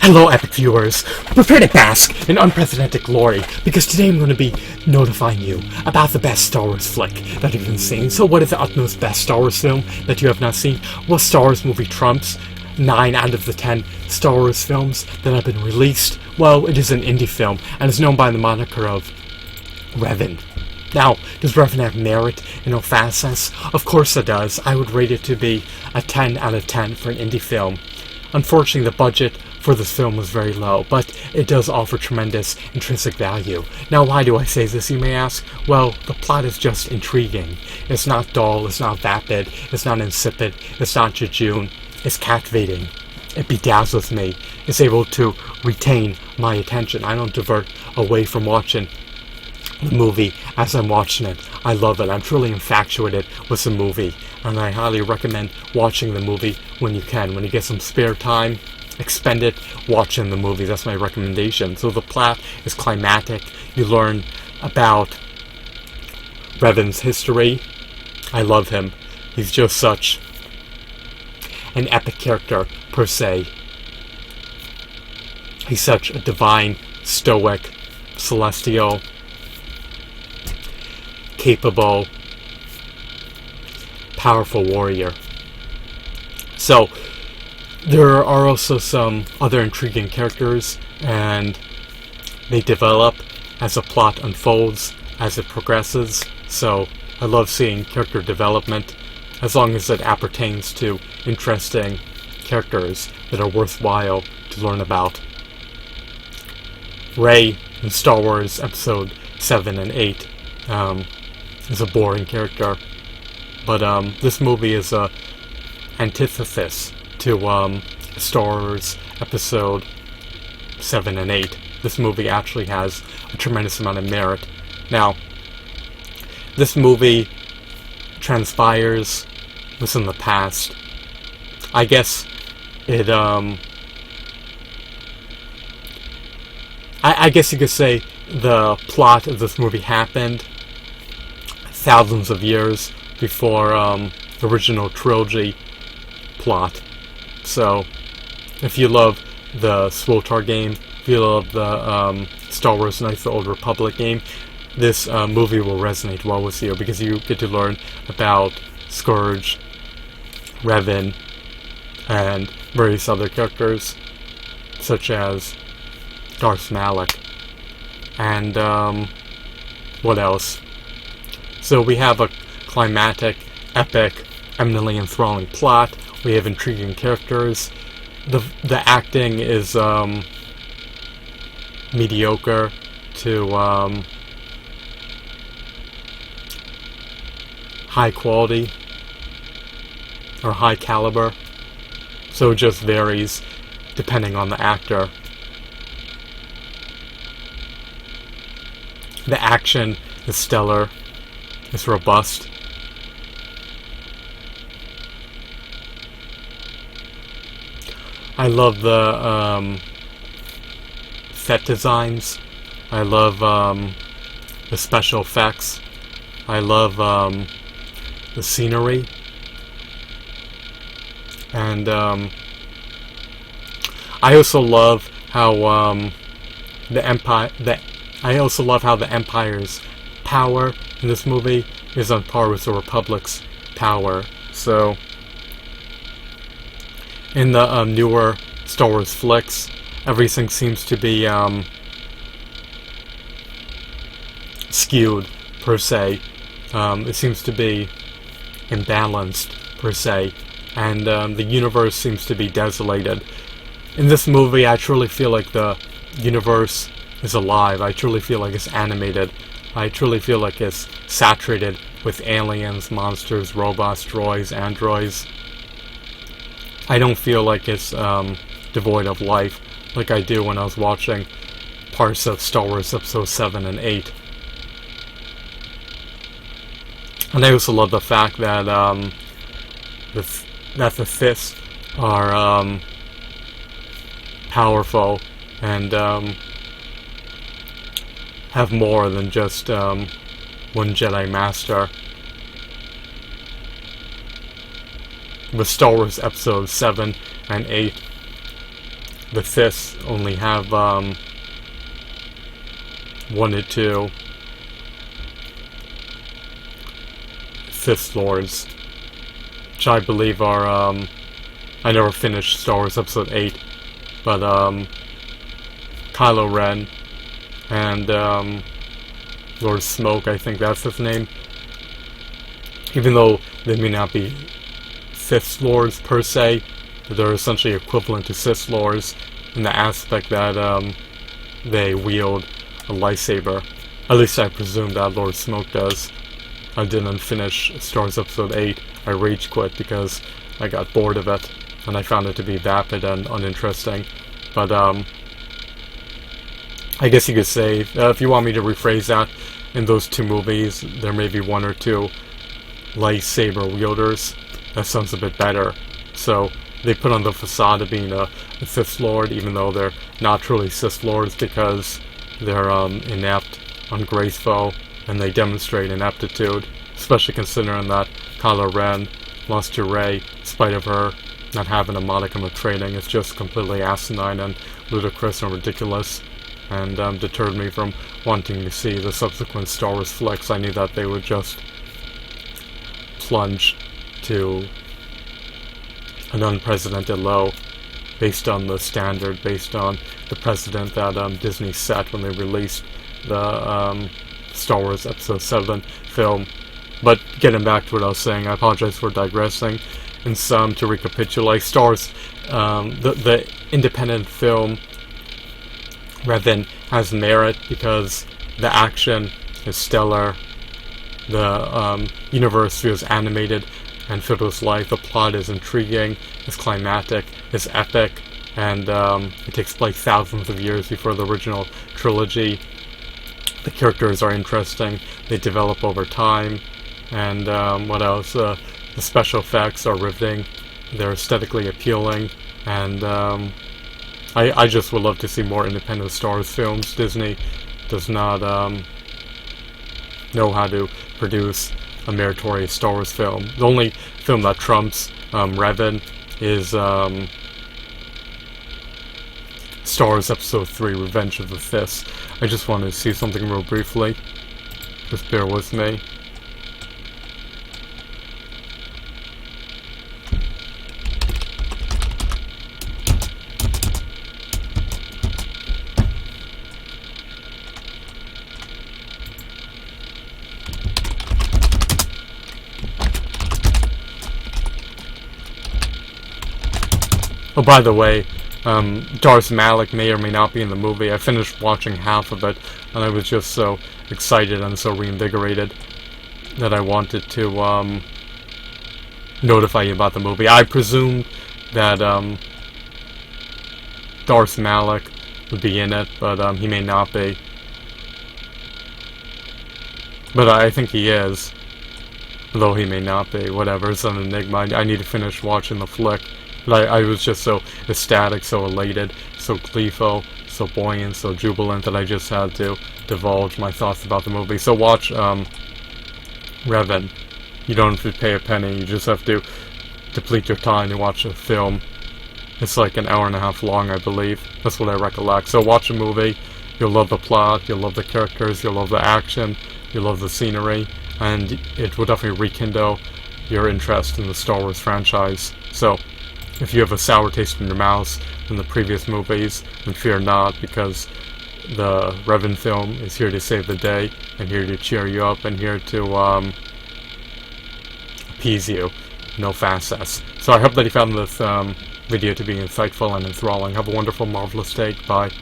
Hello, epic viewers! Prepare to bask in unprecedented glory, because today I'm going to be notifying you about the best Star Wars flick that you've seen. So what is the utmost best Star Wars film that you have not seen? What Star Wars movie trumps 9 out of the 10 Star Wars films that have been released? Well, it is an indie film, and is known by the moniker of Revan. Now, does Revan have merit in all facets? Of course it does. I would rate it to be a 10 out of 10 for an indie film. Unfortunately, the budget for this film was very low, but it does offer tremendous intrinsic value. Now, why do I say this, you may ask? Well, the plot is just intriguing. It's not dull, it's not vapid, it's not insipid, it's not jejune. It's captivating. It bedazzles me. It's able to retain my attention. I don't divert away from watching the movie as I'm watching it. I love it. I'm truly infatuated with the movie, and I highly recommend watching the movie when you can. When you get some spare time, expend it watching the movie. That's my recommendation. So the plot is climactic. You learn about Revan's history. I love him. He's just such an epic character, per se. He's such a divine, stoic, celestial, capable, powerful warrior. So, there are also some other intriguing characters, and they develop as the plot unfolds, as it progresses. So, I love seeing character development, as long as it appertains to interesting characters that are worthwhile to learn about. Rey in Star Wars Episode 7 and 8 is a boring character, but this movie is a antithesis to Star Wars Episode 7 and 8. This movie actually has a tremendous amount of merit. Now, this movie transpires within the past. I guess it, I guess you could say the plot of this movie happened thousands of years before the original trilogy plot. So, if you love the SWTOR game, if you love the Star Wars Knights of the Old Republic game, this movie will resonate well with you, because you get to learn about Scourge, Revan, and various other characters, such as Darth Malak, and what else? So we have a climactic, epic, eminently enthralling plot. We have intriguing characters. The acting is mediocre to high quality or high caliber, so it just varies depending on the actor. The action is stellar. It's robust. I love the set designs. I love the special effects. I love the scenery. And I also love how the Empire's power in this movie is on par with the Republic's power. So, in the newer Star Wars flicks, everything seems to be skewed, per se. It seems to be imbalanced, per se, and the universe seems to be desolated. In this movie, I truly feel like the universe is alive. I truly feel like it's animated. I truly feel like it's saturated with aliens, monsters, robots, droids, androids. I don't feel like it's devoid of life like I do when I was watching parts of Star Wars Episode 7 and 8. And I also love the fact that the Sith are powerful and have more than just one Jedi Master. With Star Wars Episode 7 and 8, the Sith only have one or two Sith Lords, which I believe are, I never finished Star Wars Episode 8, but Kylo Ren and Lord Smoke, I think that's his name. Even though they may not be Sith Lords per se, but they're essentially equivalent to Sith Lords in the aspect that they wield a lightsaber. At least I presume that Lord Smoke does. I didn't finish Star Wars Episode 8. I rage quit because I got bored of it, and I found it to be vapid and uninteresting. But I guess you could say, if you want me to rephrase that, in those two movies, there may be one or two lightsaber wielders. That sounds a bit better. So they put on the facade of being a Sith Lord, even though they're not truly Sith Lords, because they're inept, ungraceful, and they demonstrate ineptitude, especially considering that Kylo Ren lost to Rey, in spite of her not having a modicum of training. It's just completely asinine and ludicrous and ridiculous, and deterred me from wanting to see the subsequent Star Wars flicks. I knew that they would just plunge to an unprecedented low, based on the standard, based on the precedent that Disney set when they released the Star Wars Episode 7 film. But getting back to what I was saying, I apologize for digressing. In sum, to recapitulate, Star Wars, the independent film Revan has merit because the action is stellar, the universe feels animated and filled with life, the plot is intriguing, it's climactic, it's epic, and it takes place thousands of years before the original trilogy. The characters are interesting, they develop over time, and what else? The special effects are riveting, they're aesthetically appealing, and I just would love to see more independent Star Wars films. Disney does not know how to produce a meritorious Star Wars film. The only film that trumps Revan is Star Wars Episode 3, Revenge of the Sith. I just wanted to see something real briefly. Just bear with me. Oh, by the way, Darth Malak may or may not be in the movie. I finished watching half of it, and I was just so excited and so reinvigorated that I wanted to notify you about the movie. I presumed that Darth Malak would be in it, but he may not be. But I think he is, though he may not be. Whatever, it's an enigma. I need to finish watching the flick. But I was just so ecstatic, so elated, so gleeful, so buoyant, so jubilant that I just had to divulge my thoughts about the movie. So watch Revan. You don't have to pay a penny, you just have to deplete your time to watch a film. It's like an hour and a half long, I believe. That's what I recollect. So watch a movie, you'll love the plot, you'll love the characters, you'll love the action, you'll love the scenery, and it will definitely rekindle your interest in the Star Wars franchise. So, if you have a sour taste in your mouth from the previous movies, then fear not, because the Revan film is here to save the day, and here to cheer you up, and here to appease you. No fast-ass. So I hope that you found this video to be insightful and enthralling. Have a wonderful, marvelous day. Bye.